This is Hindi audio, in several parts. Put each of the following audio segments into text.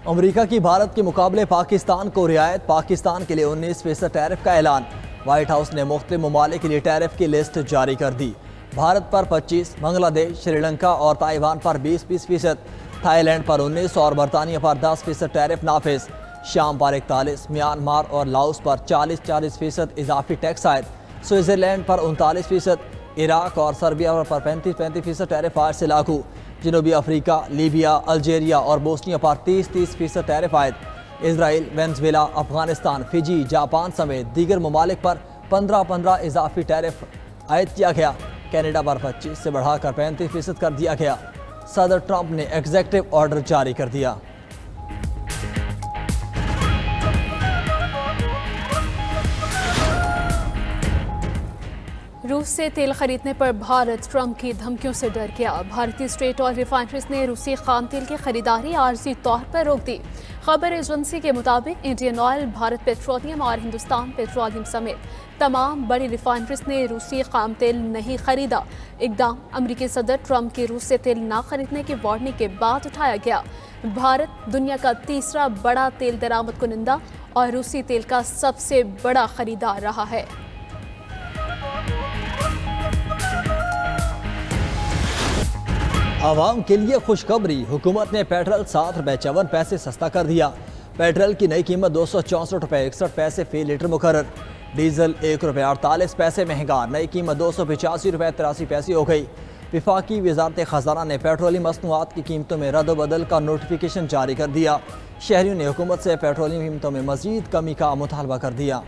अमेरिका की भारत के मुकाबले पाकिस्तान को रियायत, पाकिस्तान के लिए 19% टैरिफ का ऐलान। व्हाइट हाउस ने मुख्तलिफ ममालिक के लिए टैरिफ की लिस्ट जारी कर दी। भारत पर 25, बांग्लादेश, श्रीलंका और ताइवान पर 20%, थाईलैंड पर 19 और बरतानिया पर 10% टैरिफ नाफिज। शाम पर 41, म्यांमार और लाओस पर 40% इजाफी टैक्स आयद। स्विट्ज़रलैंड पर 39%, इराक और सर्बिया पर 35% टैरिफ आज से लागू। जनूबी अफ्रीका, लीबिया, अल्जेरिया और बोस्निया पर 30% टैरिफ आयद। Israel, Venezuela, Afghanistan, Fiji, Japan समेत दीगर ममालिक पर 15 इजाफी टैरिफ आयद किया गया। कनाडा पर 25 से बढ़ाकर 35% कर दिया गया। सदर ट्रंप ने एग्जीक्यूटिव ऑर्डर जारी कर दिया। रूस से तेल खरीदने पर भारत ट्रंप की धमकियों से डर गया। भारतीय स्टेट ऑयल रिफाइनरीज ने रूसी खाम तेल की खरीदारी आर्जी तौर पर रोक दी। खबर एजेंसी के मुताबिक इंडियन ऑयल, भारत पेट्रोलियम और हिंदुस्तान पेट्रोलियम समेत तमाम बड़ी रिफाइनरीज ने रूसी खाम तेल नहीं खरीदा। इकदाम अमरीकी सदर ट्रंप की रूस से तेल न खरीदने की वार्निंग के बाद उठाया गया। भारत दुनिया का तीसरा बड़ा तेल दरामद कुनिंदा और रूसी तेल का सबसे बड़ा खरीदार रहा है। आवाम के लिए खुशखबरी, हुकूमत ने पेट्रोल 7 रुपये 54 पैसे सस्ता कर दिया। पेट्रोल की नई कीमत 264 रुपये 61 पैसे फी लीटर मुकर्रर। डीजल 1 रुपये 48 पैसे महंगा, नई कीमत 285 रुपये 83 पैसे हो गई। विफाकी वजारत खजाना ने पेट्रोलियम मसनूआत की कीमतों में रद्द-बदल का नोटिफिकेशन जारी कर दिया। शहरियों ने हुकूमत से पेट्रोलियम कीमतों में मजीद कमी का मुतालबा कर दिया।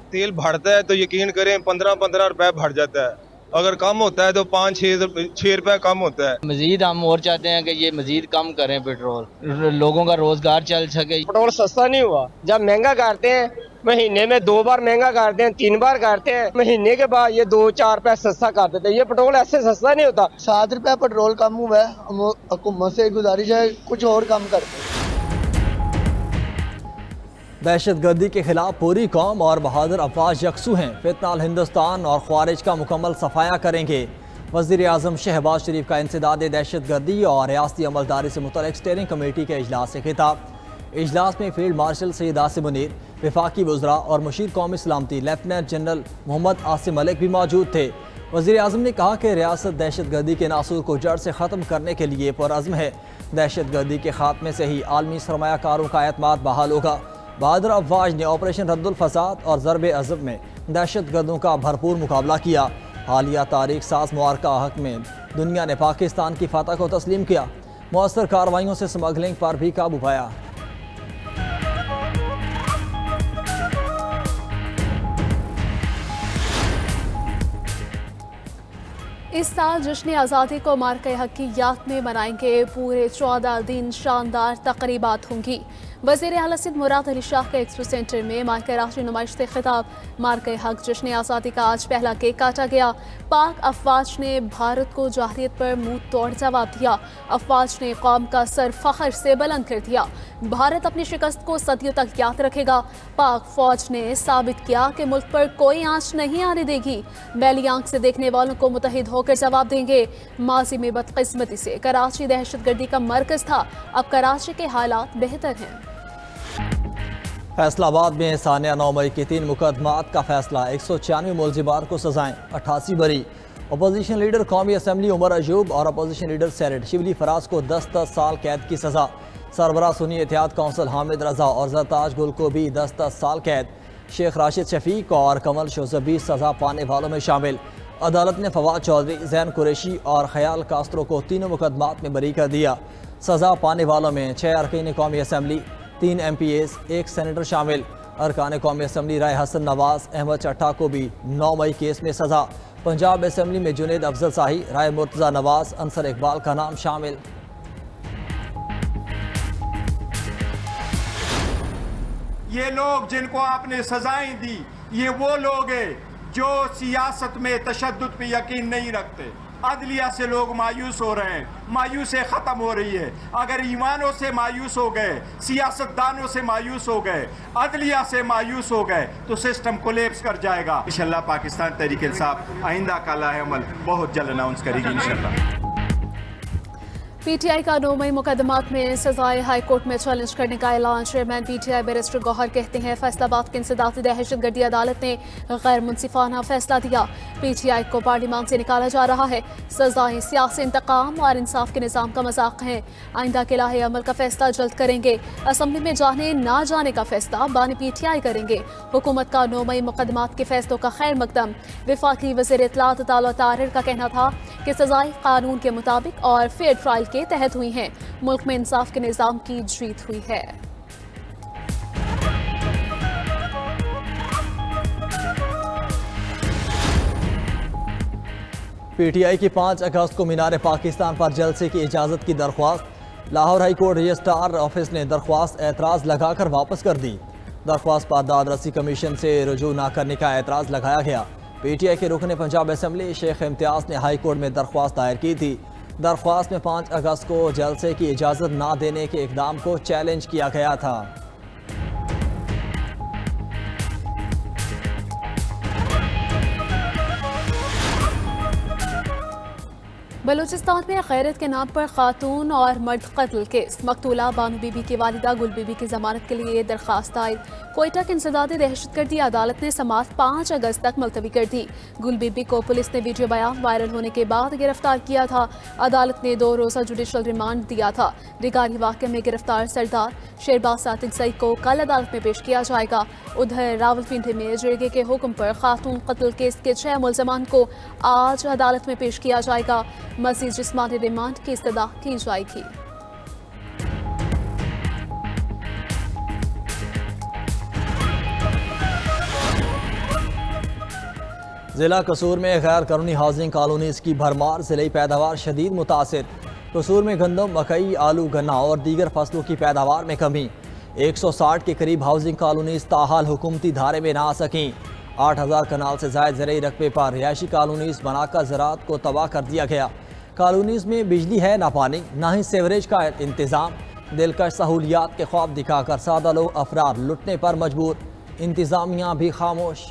तेल बढ़ता है तो यकीन करें 15 रुपए बढ़ जाता है, अगर कम होता है तो 5-6 रुपए कम होता है। मजीद हम और चाहते हैं कि ये मजीद कम करें पेट्रोल, लोगों का रोजगार चल सके। पेट्रोल सस्ता नहीं हुआ, जब महंगा करते हैं महीने में 2 बार महंगा करते हैं, 3 बार करते हैं, महीने के बाद ये 2-4 पैसे सस्ता कर देते हैं। ये पेट्रोल ऐसे सस्ता नहीं होता। 7 रुपए पेट्रोल कम हुआ है, हुकूमत से गुजारिश है कुछ और कम करते। दहशतगर्दी के खिलाफ पूरी कौम और बहादुर अफवाज यकसू हैं। फितनाल हिंदुस्तान और ख्वारिज का मुकम्मल सफाया करेंगे। वज़ीर आज़म शहबाज शरीफ का इंसदाद दहशतगर्दी और रियासती अमलदारी से मुतल्लिक़ स्टीयरिंग कमेटी के इजलास से खिताब। इजलास में फील्ड मार्शल सैयद आसिम मुनीर, वफाकी वज़रा और मुशीर कौमी सलामती लेफ्टिनेंट जनरल मोहम्मद आसिम मलिक भी मौजूद थे। वज़ीर आज़म ने कहा कि रियासत दहशतगर्दी के नासूर को जड़ से ख़त्म करने के लिए पुरअज़्म है। दहशतगर्दी के खात्मे से ही आलमी सरमायाकारों का एतमाद बहाल होगा। बहादुर अफवाज ने ऑपरेशन रद्दुल फसाद और ज़रबे अज़ब में दहशतगर्दों का भरपूर मुकाबला किया। हालिया तारीख साज मुआरका हक में दुनिया ने पाकिस्तान की फतह को तस्लीम किया। मौसर कार्रवाइयों से स्मगलिंग पर भी काबू पाया। इस साल जश्न आज़ादी को मार्के हक की याद में मनाएंगे। पूरे 14 दिन शानदार तकरीबात होंगी। वज़ीर आला सिंध मुराद अली शाह के एक्सपो सेंटर में मार्के राष्ट्रीय नुमाइश से खिताब। मार्के हक जश्न आज़ादी का आज पहला केक काटा गया। पाक अफवाज ने भारत को जाहिलियत पर मुंह तोड़ जवाब दिया। अफवाज ने कौम का सर फख्र से बुलंद कर दिया। भारत अपनी शिकस्त को सदियों तक याद रखेगा। पाक फौज ने साबित किया कि मुल्क पर कोई आंच नहीं आने देगी। मैली आंख से देखने वालों को मुतहिद होकर जवाब देंगे। माजी में बदकिस्मती से कराची दहशतगर्दी का मरकज था, अब कराची के हालात बेहतर हैं। फैसलाबाद में सानिया 9 मई के 3 मुकदमात का फैसला। 196 मुलजिमात को सजाएं, 88 बरी। अपोजिशन लीडर कौमी असम्बली उमर अयूब और opposition leader senate Shibli Faraz को 10 साल कैद की सजा। सरबराह सुन्नी इत्तेहाद कौंसिल हामिद रजा और जरताज गुल को भी 10 साल कैद। शेख राशिद शफीक और कमल शोजबी सजा पाने वालों में शामिल। अदालत ने फवाद चौधरी, जैन कुरैशी और ख्याल कास्त्रो को तीनों मुकदमात में बरी कर दिया। सजा पाने वालों में 6 अरकान कौमी असम्बली, 3 MPAs, 1 सेनेटर शामिल। अरकान कौमी असम्बली राय हसन नवाज, अहमद चट्टा को भी 9 मई केस में सजा। पंजाब असम्बली में जुनेद अफजल शाही, राय मुर्तज़ा नवाज, अंसर इकबाल का नाम शामिल। ये लोग जिनको आपने सजाएं दी, ये वो लोग हैं जो सियासत में तशद्दुद पे यकीन नहीं रखते। अदलिया से लोग मायूस हो रहे हैं, मायूसी खत्म हो रही है। अगर ईमानों से मायूस हो गए, सियासतदानों से मायूस हो गए, अदलिया से मायूस हो गए तो सिस्टम कोलैप्स कर जाएगा। इंशाल्लाह पाकिस्तान तहरीक इंसाफ आइंदा का लाहेअमल बहुत जल्द अनाउंस करेगी इंशाल्लाह। पीटीआई का 9 मई मुकदमात में सजाए हाई कोर्ट में चैलेंज करने का ऐलान। चेयरमैन पीटीआई बैरिस्टर गौहर कहते हैं फैसलाबाद की इंसदादी दहशतगर्दी अदालत ने गैर मुंसिफाना फैसला दिया। पीटीआई को पार्लियामान से निकाला जा रहा है। सजाएं सियासी इंतकाम और इंसाफ के निज़ाम का मजाक हैं। आइंदा के लाहे अमल का फैसला जल्द करेंगे। असम्बली में जाने ना जाने का फैसला बानी पीटीआई करेंगे। हुकूमत का 9 मई मुकदमात के फैसलों का खैर मकदम। वफाकी वज़ीर इत्तलात तालो ताहिर का कहना था कि सजाएं कानून के मुताबिक और फेयर ट्रायल के तहत हुई हैं। मुल्क में इंसाफ के निज़ाम की जीत हुई है। पीटीआई की 5 अगस्त को मीनार पाकिस्तान पर जलसे की इजाज़त की दरख्वास्त। Lahore high court registrar office ने दरख्वास्त एतराज़ लगाकर वापस कर दी। दरख्वास्त पर दादरसी कमीशन से रुजू न करने का एतराज़ लगाया गया। पीटीआई के रुकन पंजाब असम्बली शेख इम्तियाज़ ने हाई कोर्ट में दरख्वास्त दायर की थी। दरख्वास्त में 5 अगस्त को जलसे की इजाज़त ना देने के इक़दाम को चैलेंज किया गया था। बलूचिस्तान में गैरत के नाम पर खातून और मर्द कत्ल केस। मकतूला बानू बीबी की वालिदा गुल बीबी की जमानत के लिए दरख्वास्त दायर। कोयटा की इंसदादी दहशतगर्दी अदालत ने समाअत 5 अगस्त तक मुलतवी कर दी। गुल बीबी को पुलिस ने वीडियो बयान वायरल होने के बाद गिरफ्तार किया था। अदालत ने 2 रोज़ा जुडिशल रिमांड दिया था। रिगारी वाक़े में गिरफ्तार सरदार शेरबाज सातिक ज़ई को कल अदालत में पेश किया जाएगा। उधर रावलपिंडी में जिरगे के हुक्म पर खातून कत्ल केस के 6 मुलजमान को आज अदालत में पेश किया जाएगा। मज़ीद जिस्मानी रिमांड की इस्तदा की जाएगी। जिला कसूर में गैर कानूनी हाउसिंग कॉलोनीज की भरमार। जिले पैदावार शदीद मुतासिर। कसूर में गंदम, मकई, आलू, गन्ना और दीगर फसलों की पैदावार में कमी। 160 के करीब हाउसिंग कॉलोनीज ताहाल हुकूमती धारे में ना आ सकें। 8000 कनाल से ज़ायद ज़रई रकबे पर रिहायशी कॉलोनीज बनाकर ज़राअत को तबाह कर दिया गया। कॉलोनीज में बिजली है ना पानी, ना ही सेवरेज का इंतज़ाम। दिलकश सहूलियात के ख्वाब दिखाकर सादा लोग अफराद लुटने पर मजबूर। इंतज़ामिया भी खामोश।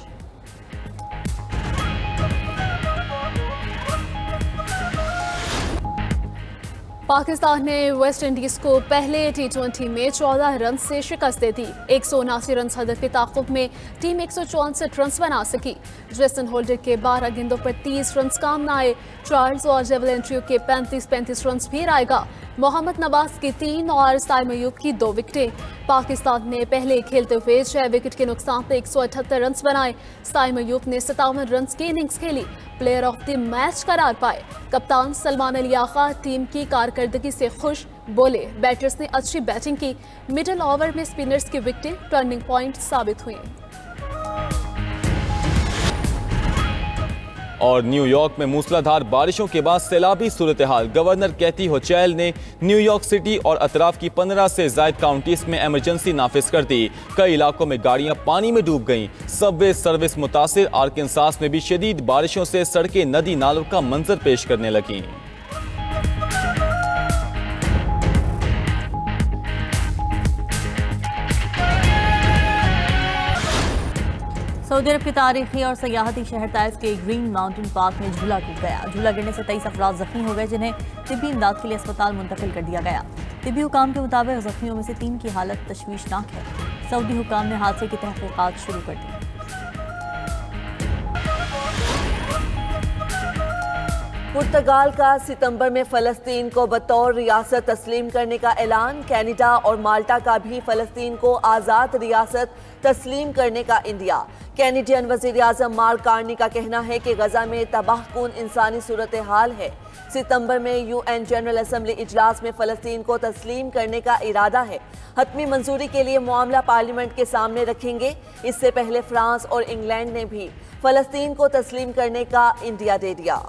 पाकिस्तान ने वेस्ट इंडीज को पहले T20 में 14 रन से शिकस्त दे दी। 179 रन हदफ के ताक़ुब में टीम 164 रन बना सकी। जेसन होल्डर के 12 गेंदों पर 30 रन काम न आए। चार्ल्स और जेवलिन ट्रू के 35 रन भी आएगा। मोहम्मद नवाज की 3 और साइम अयूब की 2 विकेटें। पाकिस्तान ने पहले खेलते हुए 6 विकेट के नुकसान पर 178 रन बनाए। साइम अयूब ने 57 रन की इनिंग्स खेली। प्लेयर ऑफ द मैच करार पाए। कप्तान सलमान अली आगा टीम की कारकर्दगी से खुश। बोले बैटर्स ने अच्छी बैटिंग की। मिडिल ओवर में स्पिनर्स की विकेटें टर्निंग पॉइंट साबित हुई। और न्यूयॉर्क में मूसलाधार बारिशों के बाद सैलाबी सूरत हाल। गवर्नर कैथी होचेल ने न्यूयॉर्क सिटी और अतराफ की 15 से ज़ायद काउंटीज में एमरजेंसी नाफिज कर दी। कई इलाकों में गाड़ियां पानी में डूब गईं। सबवे सर्विस मुतासिर। आर्कनसास में भी शदीद बारिशों से सड़कें नदी नालों का मंजर पेश करने लगीं। सऊदी अरब के तारीखी और सयाहती शहर ताइफ के ग्रीन माउंटेन पार्क में झूला टूट गया। झूला गिरने से 23 अफराद जख्मी हो गए, जिन्हें तिब्बी इमदाद के लिए अस्पताल मुंतकिल कर दिया गया। तिब्बी हुकाम के मुताबिक जख्मियों में से 3 की हालत तशवीशनाक है। सऊदी हुकाम ने हादसे की तहकीकात शुरू कर दी। पुर्तगाल का सितंबर में फ़लस्तीन को बतौर रियासत तस्लीम करने का ऐलान। कैनेडा और माल्टा का भी फ़लस्तीन को आज़ाद रियासत तस्लीम करने का इंदिया। कैनेडियन वज़ीर आज़म मार्क कार्नी का कहना है कि गजा में तबाहकुन इंसानी सूरत हाल है। सितंबर में UN जनरल असम्बली इजलास में फ़लस्तीन को तस्लीम करने का इरादा है। हतमी मंजूरी के लिए मामला पार्लियामेंट के सामने रखेंगे। इससे पहले फ्रांस और इंग्लैंड ने भी फ़लस्तीन को तस्लीम करने का इंदिया दे दिया।